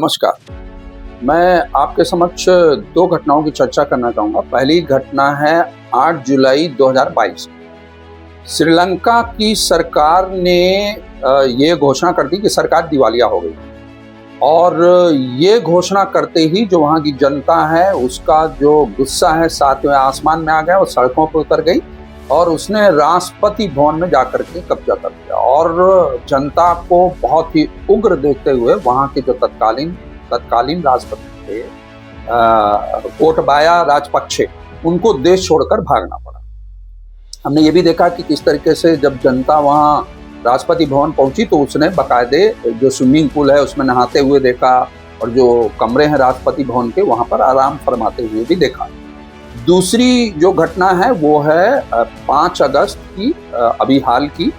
नमस्कार। मैं आपके समक्ष दो घटनाओं की चर्चा करना चाहूँगा। पहली घटना है 8 जुलाई 2022। श्रीलंका की सरकार ने ये घोषणा कर दी कि सरकार दिवालिया हो गई और ये घोषणा करते ही जो वहाँ की जनता है उसका जो गुस्सा है सातवें आसमान में आ गया, वो सड़कों पर उतर गई और उसने राष्ट्रपति भवन में जाकर के कब्जा कर लिया और जनता को बहुत ही उग्र देखते हुए वहाँ के जो तत्कालीन राष्ट्रपति थे गोटाबाया राजपक्षे, उनको देश छोड़कर भागना पड़ा। हमने ये भी देखा कि किस तरीके से जब जनता वहाँ राष्ट्रपति भवन पहुंची तो उसने बाकायदे जो स्विमिंग पूल है उसमें नहाते हुए देखा और जो कमरे हैं राष्ट्रपति भवन के वहाँ पर आराम फरमाते हुए भी देखा। दूसरी जो घटना है वो है 5 अगस्त की, अभी हाल की।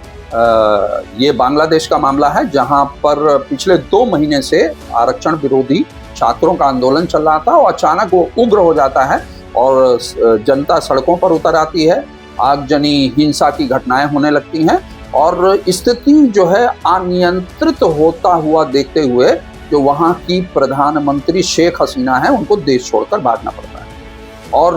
ये बांग्लादेश का मामला है जहां पर पिछले 2 महीने से आरक्षण विरोधी छात्रों का आंदोलन चल रहा था और अचानक वो उग्र हो जाता है और जनता सड़कों पर उतर आती है, आगजनी हिंसा की घटनाएं होने लगती हैं और स्थिति जो है अनियंत्रित होता हुआ देखते हुए जो वहां की प्रधानमंत्री शेख हसीना है उनको देश छोड़कर भागना पड़ता है और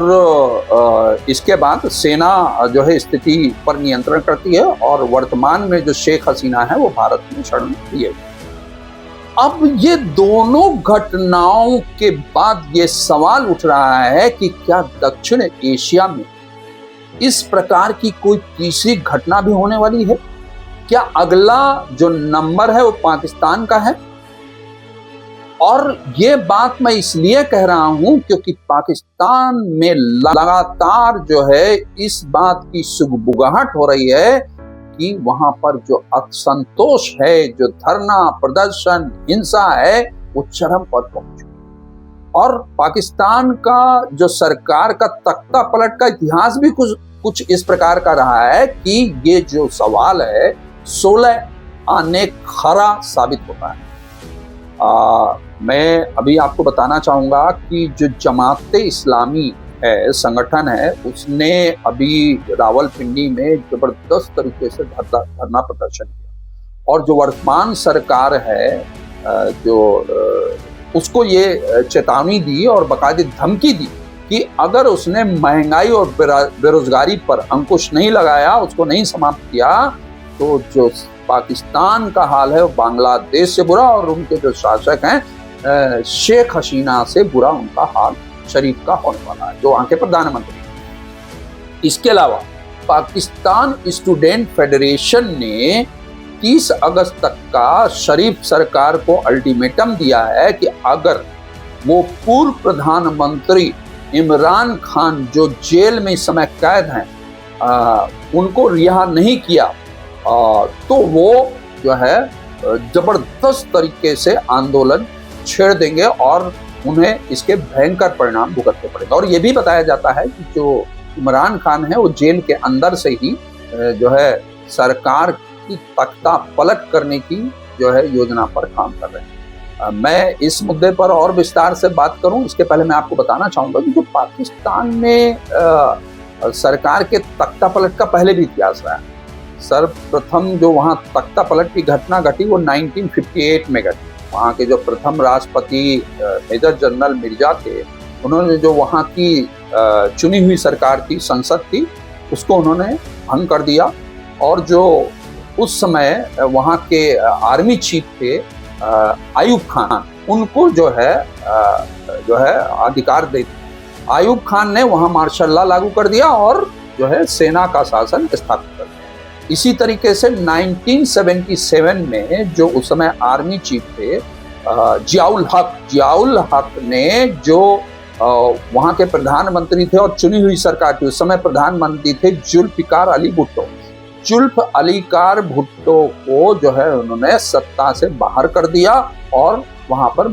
इसके बाद सेना जो है स्थिति पर नियंत्रण करती है और वर्तमान में जो शेख हसीना है वो भारत में शरण लिए। अब ये दोनों घटनाओं के बाद ये सवाल उठ रहा है कि क्या दक्षिण एशिया में इस प्रकार की कोई तीसरी घटना भी होने वाली है? क्या अगला जो नंबर है वो पाकिस्तान का है? और ये बात मैं इसलिए कह रहा हूं क्योंकि पाकिस्तान में लगातार जो है इस बात की सुगबुगाहट हो रही है कि वहां पर जो असंतोष है, जो धरना प्रदर्शन हिंसा है, वो चरम पर पहुंच चुकी। और पाकिस्तान का जो सरकार का तख्ता पलट का इतिहास भी कुछ इस प्रकार का रहा है कि ये जो सवाल है 16 आने खरा साबित होता है। मैं अभी आपको बताना चाहूंगा कि जो जमात इस्लामी है संगठन है उसने अभी रावलपिंडी में जबरदस्त तरीके से धरना प्रदर्शन किया और जो वर्तमान सरकार है जो उसको ये चेतावनी दी और बाकायदे धमकी दी कि अगर उसने महंगाई और बेरोजगारी पर अंकुश नहीं लगाया, उसको नहीं समाप्त किया, तो जो पाकिस्तान का हाल है वो बांग्लादेश से बुरा और उनके जो शासक हैं शेख हसीना से बुरा उनका हाल शरीफ का होने वाला है, जो वहां के प्रधानमंत्री। इसके अलावा पाकिस्तान स्टूडेंट फेडरेशन ने 30 अगस्त तक का शरीफ सरकार को अल्टीमेटम दिया है कि अगर वो पूर्व प्रधानमंत्री इमरान खान जो जेल में इस समय कैद हैं उनको रिहा नहीं किया तो वो जो है जबरदस्त तरीके से आंदोलन छेड़ देंगे और उन्हें इसके भयंकर परिणाम भुगतने पड़ेगा। और ये भी बताया जाता है कि जो इमरान खान है वो जेल के अंदर से ही जो है सरकार की तख्ता पलट करने की जो है योजना पर काम कर रहे हैं। मैं इस मुद्दे पर और विस्तार से बात करूं इसके पहले मैं आपको बताना चाहूंगा कि जो पाकिस्तान में सरकार के तख्ता पलट का पहले भी इतिहास रहा है। सर्वप्रथम जो वहाँ तख्ता पलट की घटना घटी वो 1958 में घटी। वहाँ के जो प्रथम राष्ट्रपति मेजर जनरल मिर्जा थे, उन्होंने जो वहाँ की चुनी हुई सरकार थी, संसद थी, उसको उन्होंने भंग कर दिया और जो उस समय वहाँ के आर्मी चीफ थे आयूब खान, उनको जो है अधिकार दे दिया। आयूब खान ने वहाँ मार्शल लॉ लागू कर दिया और जो है सेना का शासन स्थापित कर दिया। इसी तरीके से 1977 में जो उस समय आर्मी चीफ थे जियाउल हक ने जो वहाँ के प्रधानमंत्री थे और चुनी हुई सरकार थी, उस समय प्रधानमंत्री थे जुल्फ़िकार अली भुट्टो। जुल्फ़िकार भुट्टो को जो है उन्होंने सत्ता से बाहर कर दिया और वहाँ पर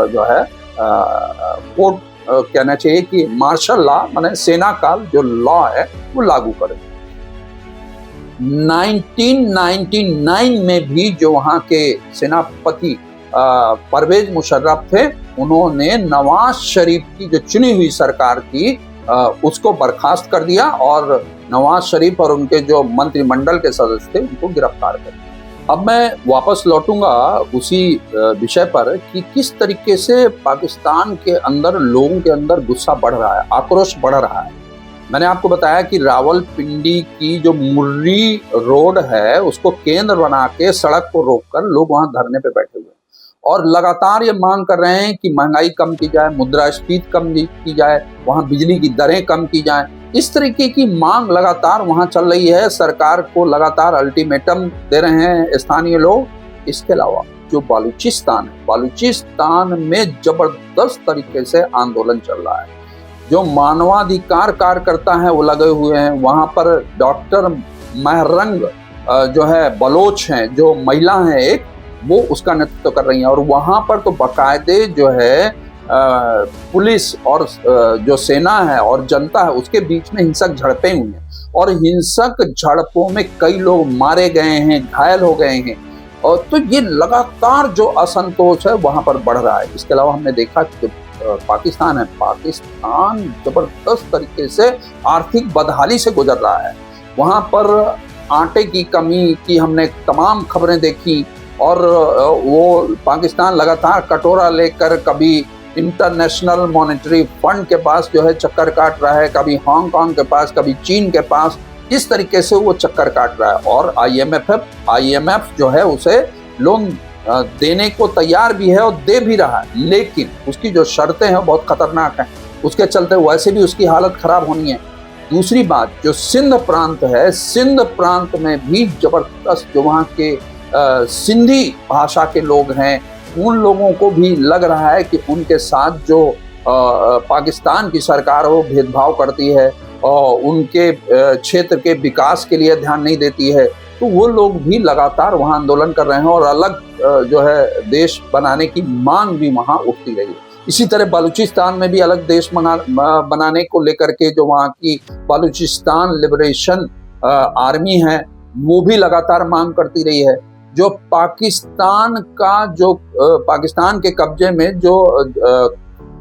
जो है कोर्ट कहना चाहिए कि मार्शल लॉ माने सेना काल जो लॉ है वो लागू कर दिया। 1999 में भी जो वहाँ के सेनापति परवेज मुशर्रफ थे, उन्होंने नवाज शरीफ की जो चुनी हुई सरकार थी उसको बर्खास्त कर दिया और नवाज शरीफ और उनके जो मंत्रिमंडल के सदस्य थे उनको गिरफ्तार कर दिया। अब मैं वापस लौटूंगा उसी विषय पर कि किस तरीके से पाकिस्तान के अंदर लोगों के अंदर गुस्सा बढ़ रहा है, आक्रोश बढ़ रहा है। मैंने आपको बताया कि रावलपिंडी की जो मुर्री रोड है उसको केंद्र बना के सड़क को रोककर लोग वहां धरने पे बैठे हुए हैं और लगातार ये मांग कर रहे हैं कि महंगाई कम की जाए, मुद्रास्फीति कम की जाए, वहां बिजली की दरें कम की जाए। इस तरीके की मांग लगातार वहां चल रही है। सरकार को लगातार अल्टीमेटम दे रहे हैं स्थानीय लोग। इसके अलावा जो बालूचिस्तान है, बालूचिस्तान में जबरदस्त तरीके से आंदोलन चल रहा है। जो मानवाधिकार कार्यकर्ता हैं वो लगे हुए हैं वहां पर। डॉक्टर महरंग जो है बलोच हैं, जो महिला हैं एक, वो उसका नेतृत्व कर रही हैं और वहां पर तो बाकायदे जो है पुलिस और जो सेना है और जनता है उसके बीच में हिंसक झड़पें हुई हैं और हिंसक झड़पों में कई लोग मारे गए हैं, घायल हो गए हैं। और तो ये लगातार जो असंतोष है वहां पर बढ़ रहा है। इसके अलावा हमने देखा कि पाकिस्तान है, पाकिस्तान जबरदस्त तरीके से आर्थिक बदहाली से गुजर रहा है। वहां पर आटे की कमी की हमने तमाम खबरें देखी और वो पाकिस्तान लगातार कटोरा लेकर कभी इंटरनेशनल मॉनेटरी फंड के पास जो है चक्कर काट रहा है, कभी हांगकांग के पास, कभी चीन के पास। इस तरीके से वो चक्कर काट रहा है और आईएमएफ जो है उसे लोन देने को तैयार भी है और दे भी रहा है, लेकिन उसकी जो शर्तें हैं बहुत खतरनाक हैं। उसके चलते वैसे भी उसकी हालत खराब होनी है। दूसरी बात, जो सिंध प्रांत है, सिंध प्रांत में भी जबरदस्त जो वहाँ के सिंधी भाषा के लोग हैं, उन लोगों को भी लग रहा है कि उनके साथ जो पाकिस्तान की सरकार वो भेदभाव करती है और उनके क्षेत्र के विकास के लिए ध्यान नहीं देती है। तो वो लोग भी लगातार वहाँ आंदोलन कर रहे हैं और अलग जो है देश बनाने की मांग भी वहाँ उठती रही है। इसी तरह बलूचिस्तान में भी अलग देश बनाने को लेकर के जो वहाँ की बलूचिस्तान लिबरेशन आर्मी है वो भी लगातार मांग करती रही है। जो पाकिस्तान का जो पाकिस्तान के कब्जे में जो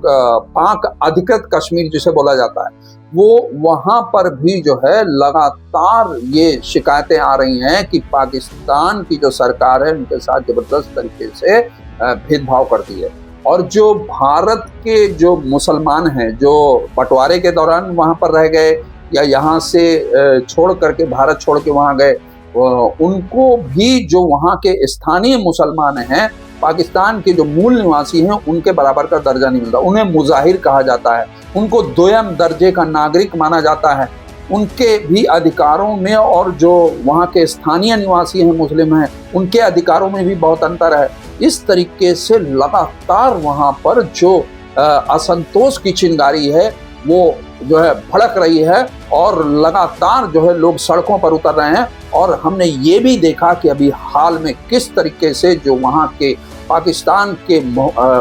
पाक अधिकृत कश्मीर जिसे बोला जाता है, वो वहां पर भी जो है लगातार ये शिकायतें आ रही हैं कि पाकिस्तान की जो सरकार है उनके साथ जबरदस्त तरीके से भेदभाव करती है। और जो भारत के जो मुसलमान हैं जो बंटवारे के दौरान वहां पर रह गए या यहाँ से छोड़ करके भारत छोड़ के वहां गए, उनको भी जो वहाँ के स्थानीय मुसलमान हैं, पाकिस्तान के जो मूल निवासी हैं, उनके बराबर का दर्जा नहीं मिलता। उन्हें मुजाहिर कहा जाता है, उनको दोयम दर्जे का नागरिक माना जाता है। उनके भी अधिकारों में और जो वहाँ के स्थानीय निवासी हैं, मुस्लिम हैं, उनके अधिकारों में भी बहुत अंतर है। इस तरीके से लगातार वहाँ पर जो असंतोष की चिंगारी है वो जो है भड़क रही है और लगातार जो है लोग सड़कों पर उतर रहे हैं। और हमने ये भी देखा कि अभी हाल में किस तरीके से जो वहाँ के पाकिस्तान के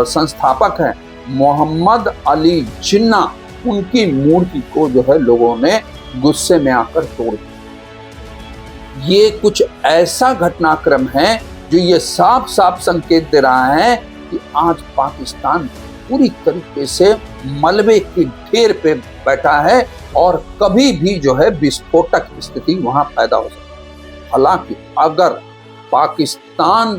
संस्थापक हैं मोहम्मद अली जिन्ना, उनकी मूर्ति को जो है लोगों ने गुस्से में आकर तोड़ दिया। ये कुछ ऐसा घटनाक्रम है जो ये साफ साफ संकेत दे रहा है कि आज पाकिस्तान पूरी तरीके से मलबे के ढेर पे बैठा है और कभी भी जो है विस्फोटक स्थिति वहां पैदा हो सकती है। हालांकि अगर पाकिस्तान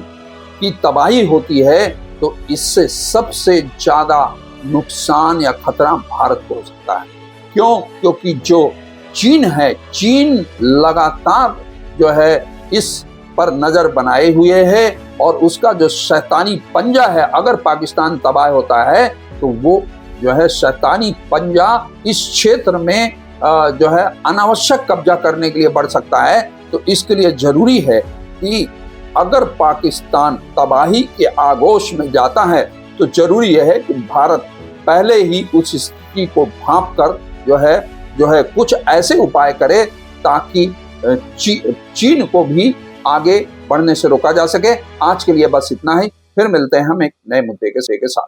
की तबाही होती है तो इससे सबसे ज्यादा नुकसान या खतरा भारत को हो सकता है। क्यों? क्योंकि जो चीन है, चीन लगातार जो है इस पर नजर बनाए हुए है और उसका जो शैतानी पंजा है, अगर पाकिस्तान तबाह होता है तो वो जो है शैतानी पंजा इस क्षेत्र में जो है अनावश्यक कब्जा करने के लिए बढ़ सकता है। तो इसके लिए जरूरी है कि अगर पाकिस्तान तबाही के आगोश में जाता है तो जरूरी है कि भारत पहले ही उस स्थिति को भांप कर जो है कुछ ऐसे उपाय करे ताकि चीन को भी आगे बढ़ने से रोका जा सके। आज के लिए बस इतना ही, फिर मिलते हैं हम एक नए मुद्दे के साथ।